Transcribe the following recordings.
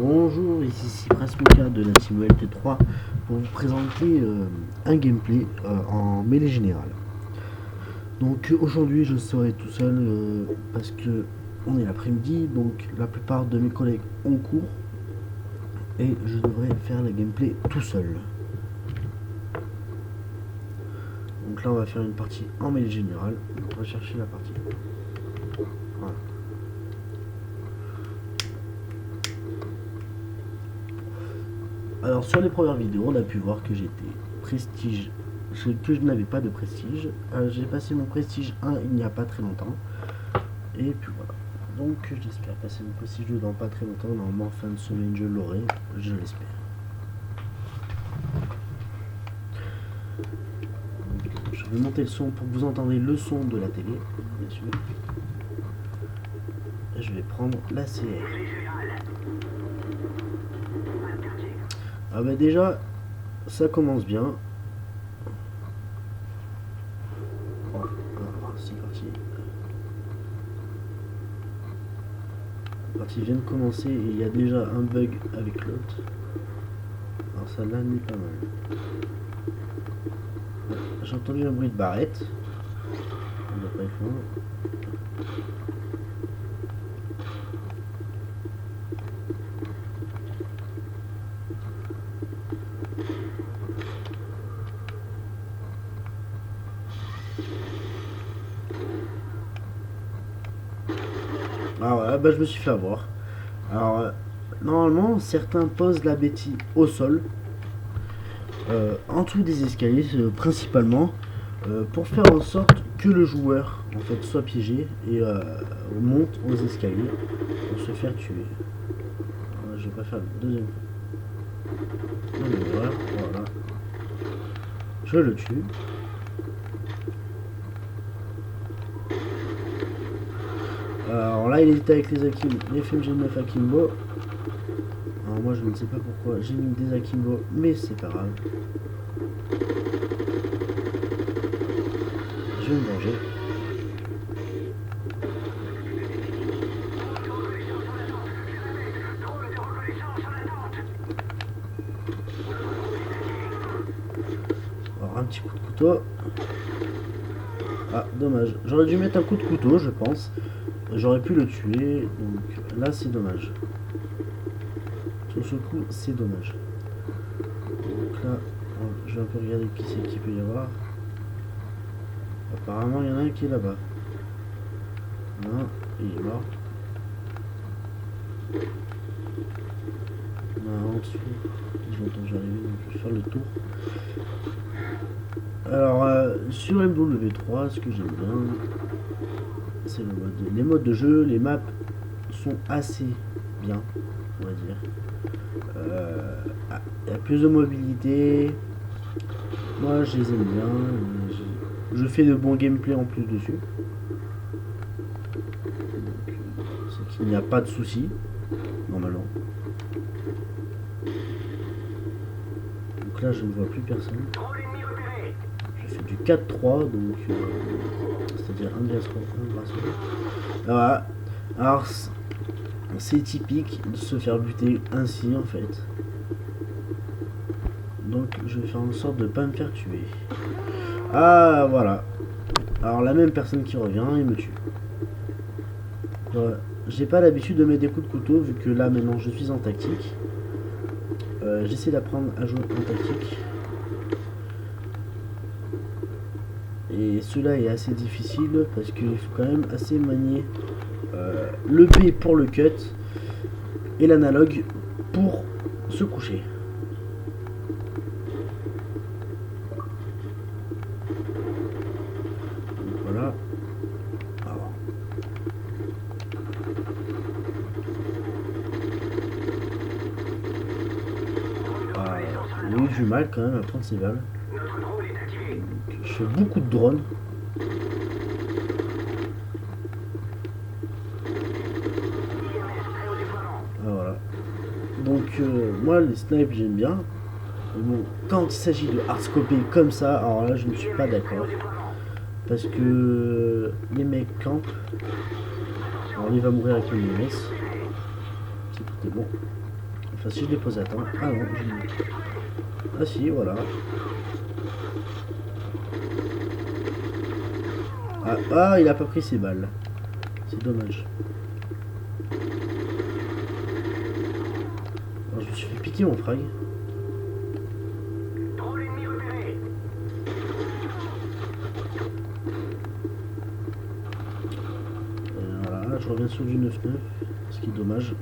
Bonjour, ici Cypress Moka de la team LT3 pour vous présenter un gameplay en mêlée générale. Donc aujourd'hui je serai tout seul parce que on est l'après-midi, donc la plupart de mes collègues ont cours et je devrais faire le gameplay tout seul. Donc là on va faire une partie en mêlée générale, on va chercher la partie. Voilà. Alors sur les premières vidéos, on a pu voir que j'étais prestige, que je n'avais pas de prestige. J'ai passé mon prestige 1 il n'y a pas très longtemps. Et puis voilà. Donc j'espère passer mon prestige 2 dans pas très longtemps. Normalement fin de semaine je l'aurai, je l'espère. Je vais monter le son pour que vous entendez le son de la télé, bien sûr. Et je vais prendre la CR. Ah bah déjà, ça commence bien. Oh, c'est parti. La partie vient de commencer et il y a déjà un bug avec l'autre. Alors ça là n'est pas mal. J'ai entendu un bruit de barrette. On doit pas être loin. Ah ouais, bah je me suis fait avoir. Alors, normalement, certains posent la bétille au sol, en dessous des escaliers, principalement, pour faire en sorte que le joueur, en fait, soit piégé et monte aux escaliers pour se faire tuer. Alors, je vais pas faire le deuxième. Voilà. Je le tue. Alors là, il était avec les FMG9 Akimbo. Alors moi, je ne sais pas pourquoi j'ai mis des Akimbo, mais c'est pas grave. Je vais me venger. Alors un petit coup de couteau. Ah, dommage. J'aurais dû mettre un coup de couteau, je pense. J'aurais pu le tuer, donc là c'est dommage. Sur ce coup, c'est dommage. Donc là, je vais un peu regarder qui c'est qu'il peut y avoir. Apparemment, il y en a un qui est là-bas. Non, il est mort. Non, en dessous. Je m'entends que j'arrive, donc je vais faire le tour. Alors, sur MW3, ce que j'aime bien, c'est les modes de jeu. Les maps sont assez bien, on va dire. Il y a plus de mobilité. Moi, je les aime bien. Je fais de bons gameplay en plus dessus. C'est qu'il n'y a pas de soucis, normalement. Donc là, je ne vois plus personne. Je fais du 4-3, donc c'est-à-dire un bracelet. Voilà. Alors, c'est typique de se faire buter ainsi, en fait. Donc, je vais faire en sorte de ne pas me faire tuer. Ah, voilà. Alors, la même personne qui revient, il me tue. J'ai pas l'habitude de mettre des coups de couteau, vu que là, maintenant, je suis en tactique. J'essaie d'apprendre à jouer en tactique. Et cela est assez difficile, parce qu'il faut quand même assez manier le B pour le cut, et l'analogue pour se coucher. Voilà. Alors. Il a eu du mal quand même à prendre ses balles. Donc, je fais beaucoup de drones. Voilà. Donc moi les snipes j'aime bien. Mais bon, quand il s'agit de hardscoper comme ça, alors là je ne suis pas d'accord. Parce que les mecs campent. Alors il va mourir avec une MS. C'est tout est bon. Enfin, si je l'ai posé à temps. Ah non, ah si, voilà. Ah, il a pas pris ses balles. C'est dommage. Alors, je me suis fait piquer mon frag. Voilà, je reviens sur du 9-9, ce qui est dommage.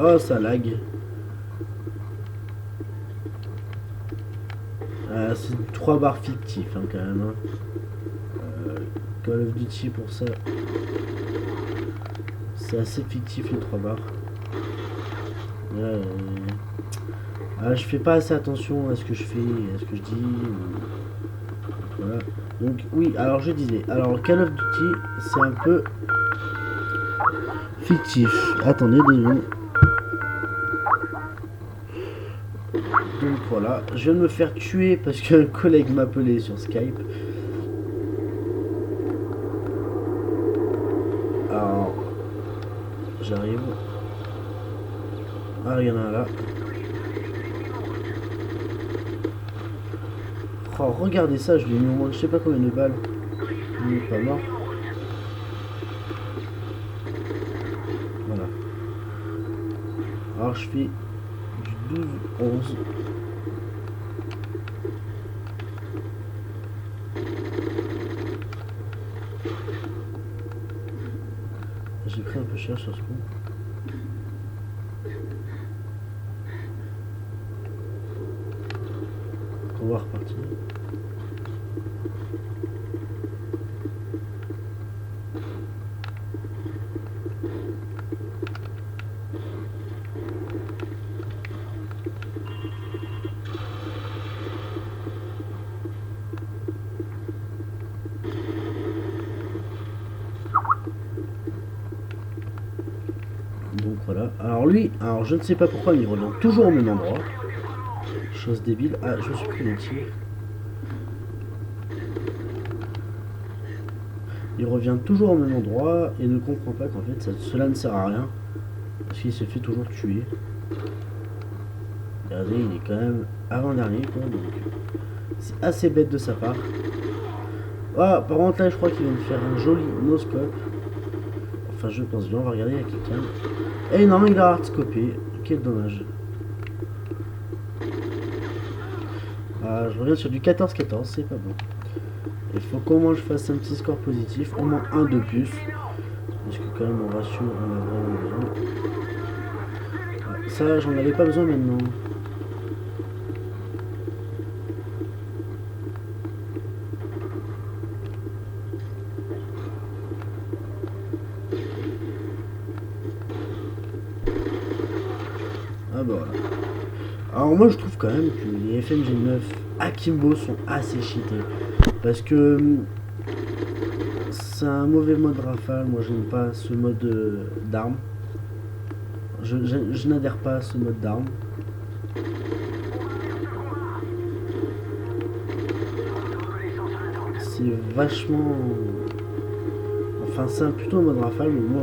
Oh, ça lag. C'est 3 barres fictifs hein, quand même. Hein. Call of Duty pour ça. C'est assez fictif les 3 barres. Je fais pas assez attention à ce que je fais, à ce que je dis. Voilà. Donc oui, alors je disais. Alors Call of Duty, c'est un peu fictif. Attendez 2 secondes. Donc voilà, je viens de me faire tuer parce qu'un collègue m'appelait sur Skype. Alors, j'arrive. Ah, il y en a un là. Oh, regardez ça, je lui ai mis au moins je sais pas combien de balles. Il n'est pas mort. Voilà. Alors je fais du 12-11. J'ai pris un peu cher sur ce coup. On va repartir. Donc voilà. Alors lui, alors je ne sais pas pourquoi il revient toujours au même endroit. Chose débile. Ah, je me suis pris des tirs. Il revient toujours au même endroit et ne comprend pas qu'en fait cela ne sert à rien. Parce qu'il se fait toujours tuer. Regardez, il est quand même avant-dernier quoi. Donc c'est assez bête de sa part. Ah, par contre là je crois qu'il vient de faire un joli no-scope. Enfin je pense bien, on va regarder, il y a quelqu'un. Et non mais il a hard-scopé. Quel dommage. Ah, je reviens sur du 14-14, c'est pas bon. Il faut qu'au moins je fasse un petit score positif, au moins un de plus. Parce que quand même en ratio on a vraiment besoin. Ah, ça j'en avais pas besoin maintenant. Ah bah voilà. Alors moi je trouve quand même que les FMG 9 Akimbo sont assez cheatés. Parce que c'est un mauvais mode rafale, moi j'aime pas ce mode d'arme. Je n'adhère pas à ce mode d'arme. C'est vachement... Enfin c'est plutôt un mode rafale, mais moi...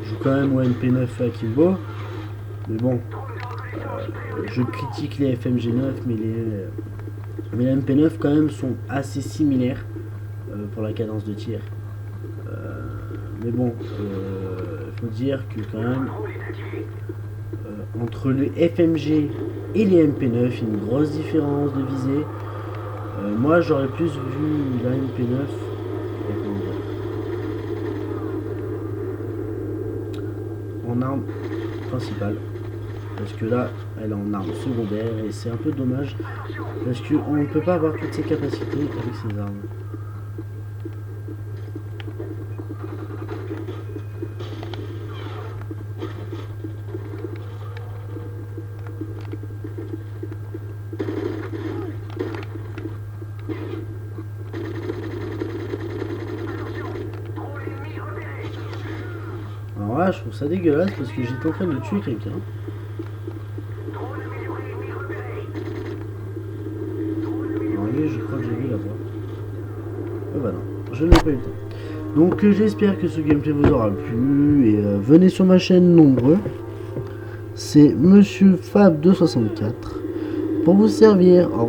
Je joue quand même au MP9 Akimbo. Mais bon... je critique les FMG 9, mais les MP9 quand même sont assez similaires pour la cadence de tir. Mais bon, il faut dire que quand même entre les FMG et les MP9, il y a une grosse différence de visée. Moi j'aurais plus vu la MP9 en arme principale. Parce que là, elle est en arme secondaire et c'est un peu dommage parce qu'on ne peut pas avoir toutes ses capacités avec ces armes. Alors là, je trouve ça dégueulasse parce que j'étais en train de tuer quelqu'un. Je crois que j'ai vu la voix. bah non, je n'ai pas eu le temps. Donc j'espère que ce gameplay vous aura plu et venez sur ma chaîne nombreux. C'est Monsieur Fab264 pour vous servir. Au revoir.